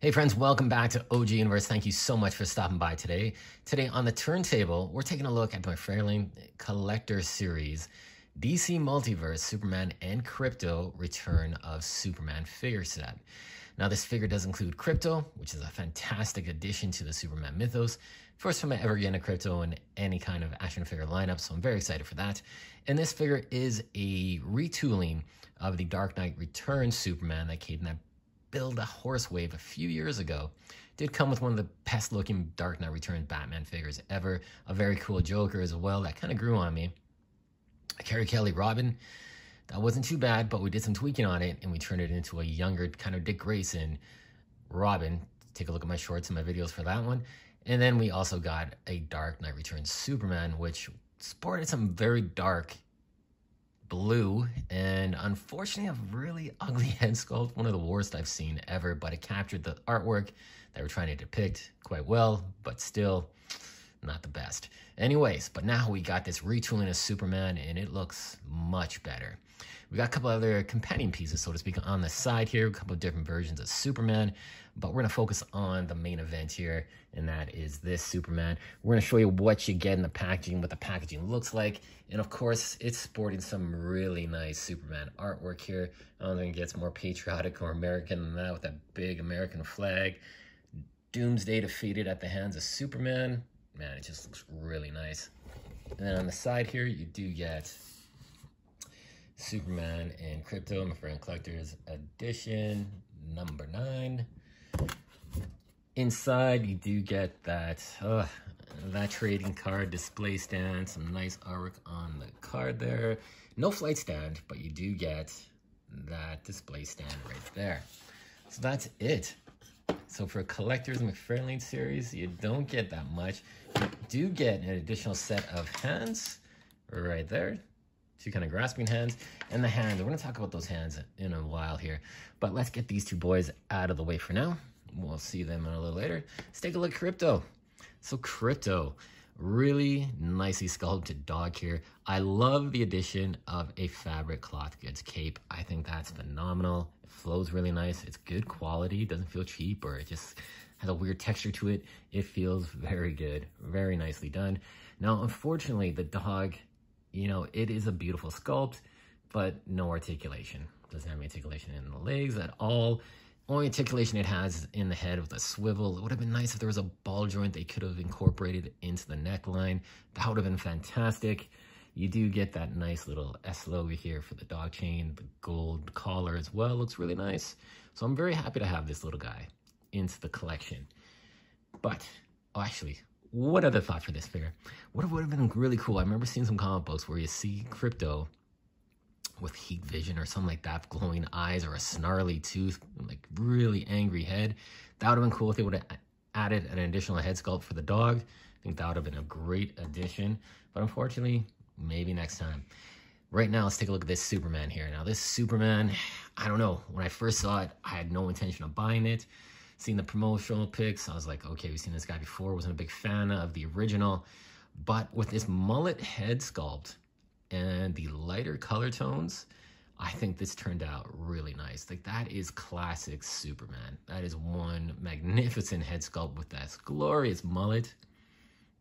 Hey friends, welcome back to OG Universe. Thank you so much for stopping by today. Today on the turntable, we're taking a look at the Mcfarlane Collector Series, DC Multiverse, Superman and Krypto Return of Superman figure set. Now this figure does include Krypto, which is a fantastic addition to the Superman mythos. First time I ever get a Krypto in any kind of action figure lineup, so I'm very excited for that. And this figure is a retooling of the Dark Knight Returns Superman that came in that Build a Horse wave a few years ago. Did come with one of the best looking Dark Knight Returns Batman figures ever. A very cool Joker as well that kind of grew on me. A Carrie Kelly Robin, that wasn't too bad, but we did some tweaking on it and we turned it into a younger kind of Dick Grayson Robin. Take a look at my shorts and my videos for that one. And then we also got a Dark Knight Returns Superman, which sported some very dark blue and unfortunately a really ugly head sculpt, one of the worst I've seen ever, but it captured the artwork they were trying to depict quite well, but still not the best. Anyways, but now we got this retooling of Superman and it looks much better. We got a couple other companion pieces, so to speak, on the side here, a couple of different versions of Superman, but we're going to focus on the main event here, and that is this Superman. We're going to show you what you get in the packaging, what the packaging looks like, and of course, it's sporting some really nice Superman artwork here. I don't think it gets more patriotic or American than that with that big American flag. Doomsday defeated at the hands of Superman. Man, it just looks really nice. And then on the side here, you do get Superman and Krypto, Mcfarlane Collector's Edition, number 9. Inside, you do get that trading card display stand, some nice artwork on the card there. No flight stand, but you do get that display stand right there. So that's it. So for collectors Mcfarlane series, you don't get that much. You do get an additional set of hands right there. Two kind of grasping hands. And the hands, we're going to talk about those hands in a while here. But let's get these two boys out of the way for now. We'll see them a little later. Let's take a look at Krypto. So Krypto, really nicely sculpted dog here. I love the addition of a fabric cloth goods cape. I think that's phenomenal. It flows really nice. It's good quality. It doesn't feel cheap, or it just has a weird texture to it. It feels very good. Very nicely done. Now, unfortunately, the dog, you know, it is a beautiful sculpt, but no articulation. Doesn't have any articulation in the legs at all. Only articulation it has is in the head with a swivel. It would have been nice if there was a ball joint they could have incorporated into the neckline. That would have been fantastic. You do get that nice little S logo here for the dog chain, the gold collar as well. Looks really nice. So I'm very happy to have this little guy into the collection. But, actually, what other thought for this figure? What would have been really cool? I remember seeing some comic books where you see Krypto with heat vision or something like that, glowing eyes or a snarly tooth, like really angry head. That would have been cool if they would have added an additional head sculpt for the dog. I think that would have been a great addition, but unfortunately, maybe next time. Right now, let's take a look at this Superman here. Now this Superman, I don't know, when I first saw it, I had no intention of buying it. Seeing the promotional pics, I was like, okay, we've seen this guy before. Wasn't a big fan of the original, but with this mullet head sculpt and the lighter color tones, I think this turned out really nice. Like, that is classic Superman. That is one magnificent head sculpt with that glorious mullet.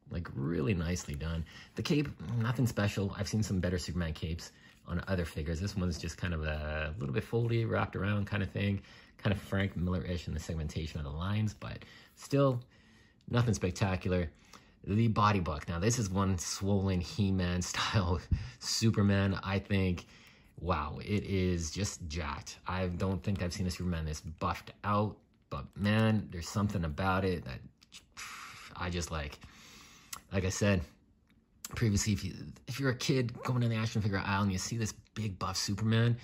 Like, really nicely done. The cape, nothing special. I've seen some better Superman capes on other figures. This one's just kind of a little bit foldy, wrapped around kind of thing. Kind of Frank Miller-ish in the segmentation of the lines, but still nothing spectacular. The body buck. Now, this is one swollen He-Man style Superman. I think, wow, it is just jacked. I don't think I've seen a Superman this buffed out, but man, there's something about it that I just like. Like I said previously, if you're a kid going down the action figure aisle and you see this big buff Superman,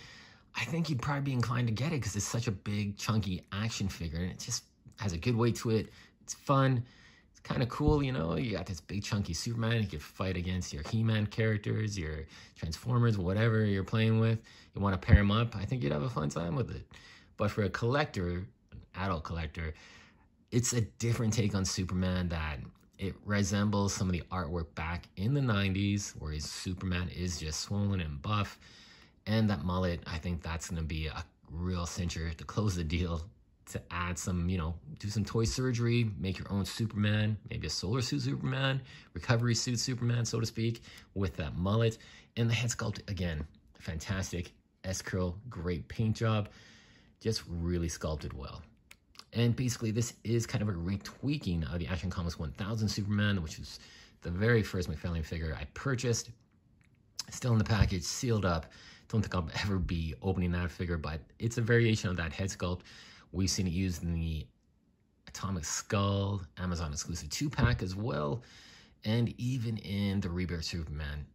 I think you'd probably be inclined to get it because it's such a big, chunky action figure, and it just has a good weight to it. It's fun. It's kind of cool, you know. You got this big, chunky Superman. You can fight against your He-Man characters, your Transformers, whatever you're playing with. You want to pair them up. I think you'd have a fun time with it. But for a collector, an adult collector, it's a different take on Superman that it resembles some of the artwork back in the 90s, where his Superman is just swollen and buff. And that mullet, I think that's going to be a real cincher to close the deal to add some, you know, do some toy surgery, make your own Superman, maybe a solar suit Superman, recovery suit Superman, so to speak, with that mullet. And the head sculpt, again, fantastic. S-curl, great paint job, just really sculpted well. And basically, this is kind of a retweaking of the Action Comics 1000 Superman, which was the very first McFarlane figure I purchased. Still in the package, sealed up. Don't think I'll ever be opening that figure, but it's a variation of that head sculpt. We've seen it used in the Atomic Skull, Amazon exclusive 2-pack as well, and even in the Rebirth Superman.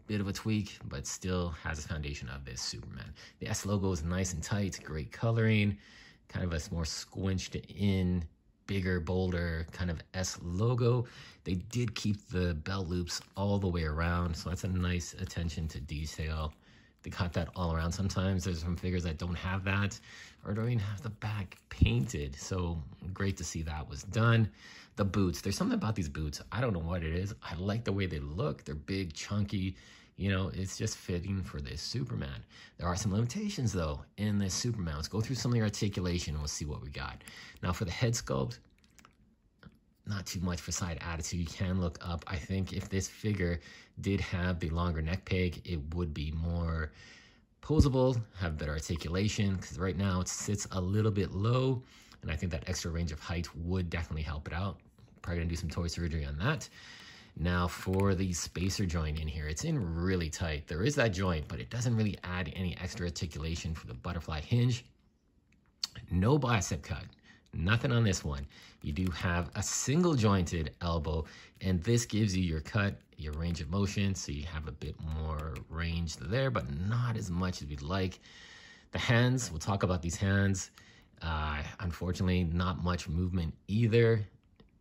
Bit of a tweak, but still has a foundation of this Superman. The S logo is nice and tight, great coloring, kind of a more squinched in, bigger, bolder kind of S logo. They did keep the belt loops all the way around, so that's a nice attention to detail. They cut that all around. Sometimes there's some figures that don't have that or don't even have the back painted, so great to see that was done. The boots, there's something about these boots, I don't know what it is. I like the way they look. They're big, chunky, you know, it's just fitting for this Superman. There are some limitations though in this Superman. Let's go through some of the articulation and we'll see what we got. Now for the head sculpt, not too much for side attitude. You can look up. I think if this figure did have the longer neck peg, it would be more posable, have better articulation, because right now it sits a little bit low, and I think that extra range of height would definitely help it out. Probably gonna do some toy surgery on that. Now for the spacer joint in here, it's in really tight. There is that joint, but it doesn't really add any extra articulation for the butterfly hinge. No bicep cut. Nothing on this one. You do have a single jointed elbow, and this gives you your cut, your range of motion, so you have a bit more range there, but not as much as we'd like. The hands, we'll talk about these hands. Unfortunately, not much movement either.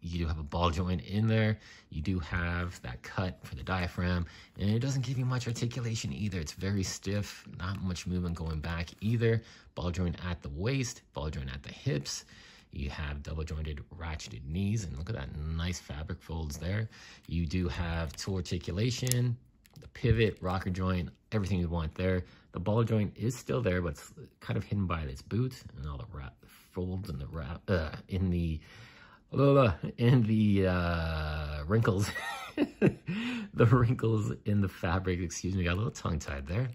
You do have a ball joint in there. You do have that cut for the diaphragm, and it doesn't give you much articulation either. It's very stiff, not much movement going back either. Ball joint at the waist, ball joint at the hips. You have double jointed ratcheted knees, and look at that nice fabric folds there. You do have toe articulation, the pivot, rocker joint, everything you want there. The ball joint is still there, but it's kind of hidden by this boot and all the folds and the wrinkles, the wrinkles in the fabric. Excuse me, got a little tongue tied there.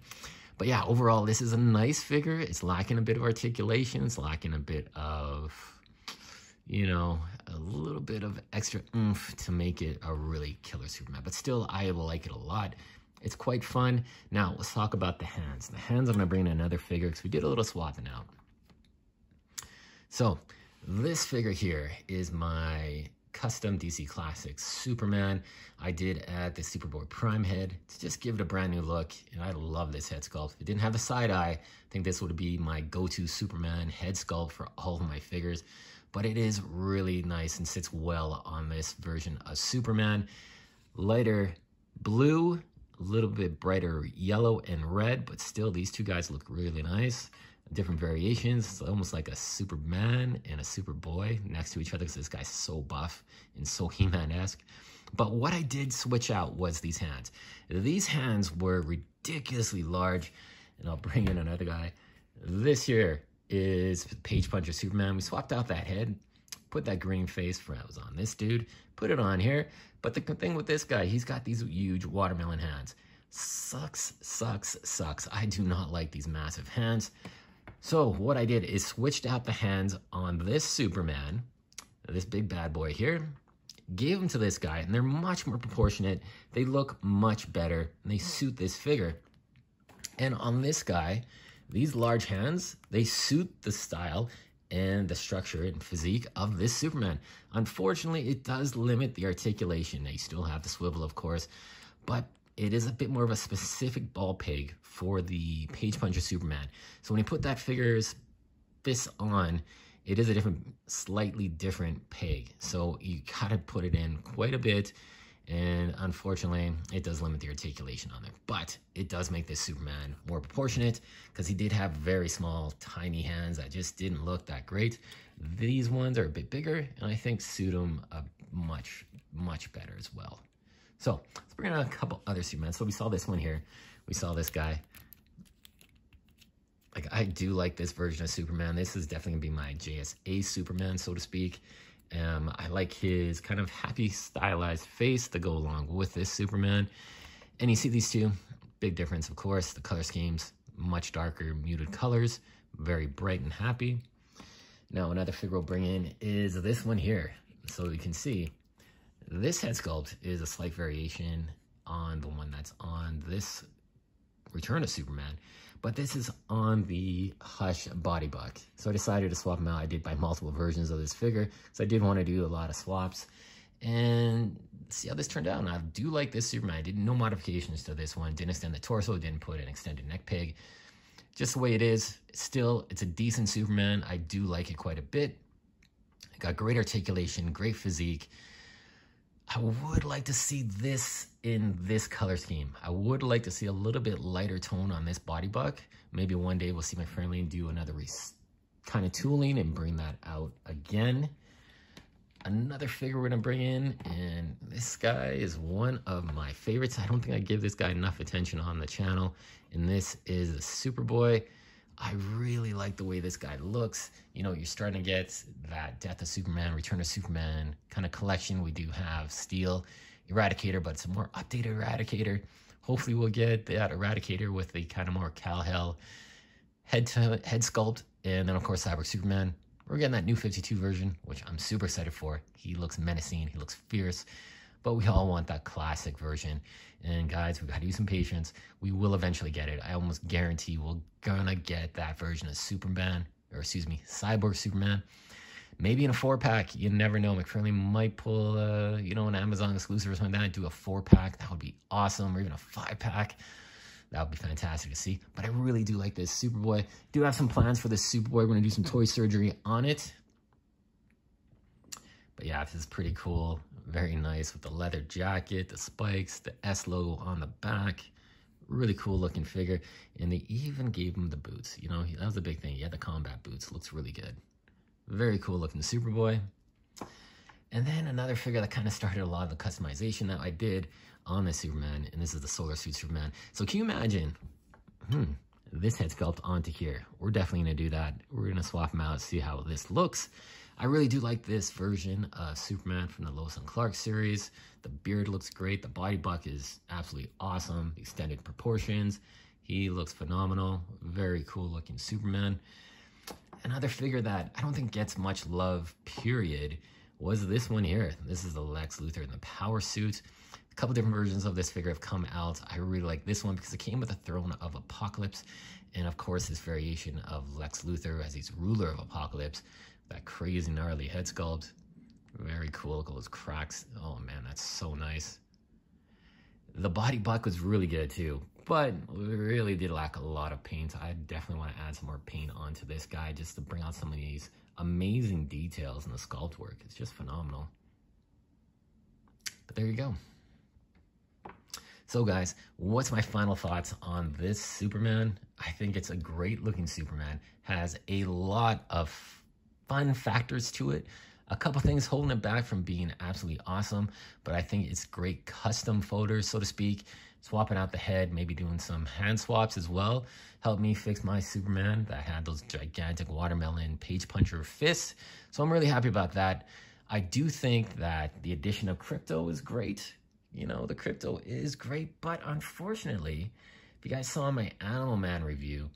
But yeah, overall, this is a nice figure. It's lacking a bit of articulation. It's lacking a bit of, you know, a little bit of extra oomph to make it a really killer Superman. But still, I like it a lot. It's quite fun. Now, let's talk about the hands. The hands, I'm going to bring in another figure because we did a little swapping out. So, this figure here is my custom DC Classics Superman. I did add the Superboy Prime head to just give it a brand new look, and I love this head sculpt. If it didn't have a side eye, I think this would be my go-to Superman head sculpt for all of my figures. But it is really nice and sits well on this version of Superman. Lighter blue, a little bit brighter yellow and red, but still these two guys look really nice. Different variations. It's almost like a Superman and a Superboy next to each other because this guy's so buff and so He-Man-esque. But what I did switch out was these hands. These hands were ridiculously large, and I'll bring in another guy. This here is Page Puncher Superman. We swapped out that head, put that green face for that was on this dude, put it on here. But the thing with this guy, he's got these huge watermelon hands. Sucks, sucks, sucks. I do not like these massive hands. So what I did is switched out the hands on this Superman, this big bad boy here, gave them to this guy, and they're much more proportionate. They look much better, and they suit this figure. And on this guy, these large hands, they suit the style and the structure and physique of this Superman. Unfortunately, it does limit the articulation. Now, you still have the swivel, of course, but it is a bit more of a specific ball peg for the Page Puncher Superman. So when you put that figure's fist on, it is a slightly different peg. So you gotta put it in quite a bit, and unfortunately, it does limit the articulation on there. But it does make this Superman more proportionate because he did have very small, tiny hands that just didn't look that great. These ones are a bit bigger, and I think suit him much, much better as well. So let's bring in a couple other Superman. So we saw this one here. We saw this guy. Like, I do like this version of Superman. This is definitely gonna be my JSA Superman, so to speak. I like his kind of happy stylized face to go along with this Superman. And you see these two, big difference, of course. The color schemes, much darker, muted colors, very bright and happy. Now, another figure we'll bring in is this one here. So you can see this head sculpt is a slight variation on the one that's on this Return of Superman, but this is on the Hush body buck. So I decided to swap them out. I did buy multiple versions of this figure, so I did want to do a lot of swaps and see how this turned out. And I do like this Superman. I did no modifications to this one. Didn't extend the torso, didn't put an extended neck peg. Just the way it is. Still, it's a decent Superman. I do like it quite a bit. Got great articulation, great physique. I would like to see this in this color scheme. I would like to see a little bit lighter tone on this body buck. Maybe one day we'll see Mcfarlane do another kind of tooling and bring that out again. Another figure we're gonna bring in, and this guy is one of my favorites. I don't think I give this guy enough attention on the channel, and this is the Superboy. I really like the way this guy looks. You know, you're starting to get that Death of Superman, Return of Superman kind of collection. We do have Steel Eradicator, but it's a more updated Eradicator. Hopefully we'll get that Eradicator with the kind of more Kal-El head sculpt. And then, of course, Cyborg Superman. We're getting that new 52 version, which I'm super excited for. He looks menacing. He looks fierce. But we all want that classic version. And guys, we've got to use some patience. We will eventually get it. I almost guarantee we're gonna get that version of Superman, or excuse me, Cyborg Superman. Maybe in a 4-pack. You never know. Mcfarlane might pull, you know, an Amazon exclusive or something like that, do a 4-pack. That would be awesome. Or even a 5-pack. That would be fantastic to see. But I really do like this Superboy. Do have some plans for this Superboy. We're gonna do some toy surgery on it. But yeah, this is pretty cool. Very nice with the leather jacket, the spikes, the S logo on the back. Really cool looking figure. And they even gave him the boots. You know, that was the big thing. He had the combat boots. Looks really good. Very cool looking Superboy. And then another figure that kind of started a lot of the customization that I did on the Superman. And this is the Solar Suit Superman. So can you imagine this head sculpt onto here? We're definitely going to do that. We're going to swap them out, see how this looks. I really do like this version of Superman from the Lois and Clark series. The beard looks great. The body buck is absolutely awesome. The extended proportions. He looks phenomenal. Very cool looking Superman. Another figure that I don't think gets much love, period, was this one here. This is the Lex Luthor in the power suit. A couple different versions of this figure have come out. I really like this one because it came with a Throne of Apocalypse. And of course, this variation of Lex Luthor as he's ruler of Apocalypse. That crazy gnarly head sculpt. Very cool. Look at those cracks. Oh man, that's so nice. The body buck was really good too, but we really did lack a lot of paint. I definitely want to add some more paint onto this guy just to bring out some of these amazing details in the sculpt work. It's just phenomenal. But there you go. So guys, what's my final thoughts on this Superman? I think it's a great looking Superman. Has a lot of fun factors to it. A couple things holding it back from being absolutely awesome, but I think it's great custom photos, so to speak. Swapping out the head, maybe doing some hand swaps as well. Helped me fix my Superman that had those gigantic watermelon page puncher fists. So I'm really happy about that. I do think that the addition of Krypto is great. You know, the Krypto is great, but unfortunately, if you guys saw my Animal Man review,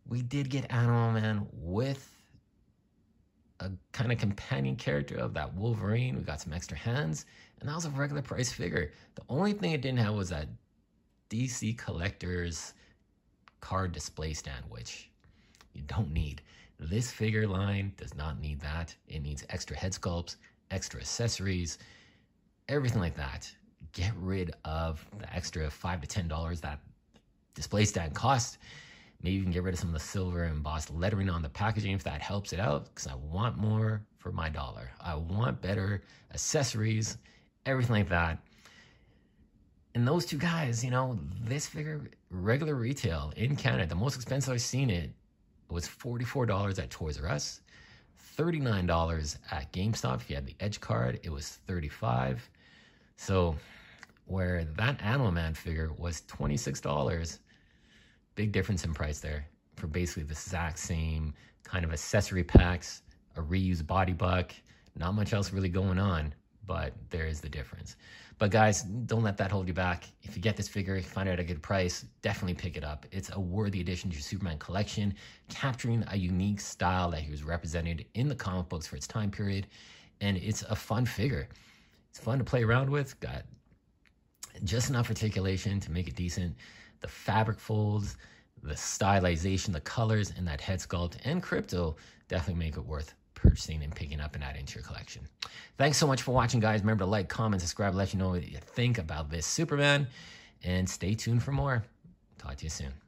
we did get Animal Man with a kind of companion character of that Wolverine. We got some extra hands, and that was a regular price figure. The only thing it didn't have was that DC Collector's card display stand, which you don't need. This figure line does not need that. It needs extra head sculpts, extra accessories, everything like that. Get rid of the extra $5 to $10 that display stand cost. Maybe you can get rid of some of the silver embossed lettering on the packaging if that helps it out, because I want more for my dollar. I want better accessories, everything like that. And those two guys, you know, this figure, regular retail in Canada, the most expensive I've seen it was $44 at Toys R Us, $39 at GameStop. If you had the Edge card, it was $35. So where that Animal Man figure was $26, big difference in price there. for basically the exact same kind of accessory packs, a reused body buck. Not much else really going on, but there is the difference. But guys, don't let that hold you back. If you get this figure, you find it at a good price, definitely pick it up. It's a worthy addition to your Superman collection, capturing a unique style that he was represented in the comic books for its time period. And it's a fun figure. It's fun to play around with. Got just enough articulation to make it decent. The fabric folds, the stylization, the colors, and that head sculpt and Krypto definitely make it worth purchasing and picking up and adding to your collection. Thanks so much for watching, guys. Remember to like, comment, subscribe, let you know what you think about this Superman, and stay tuned for more. Talk to you soon.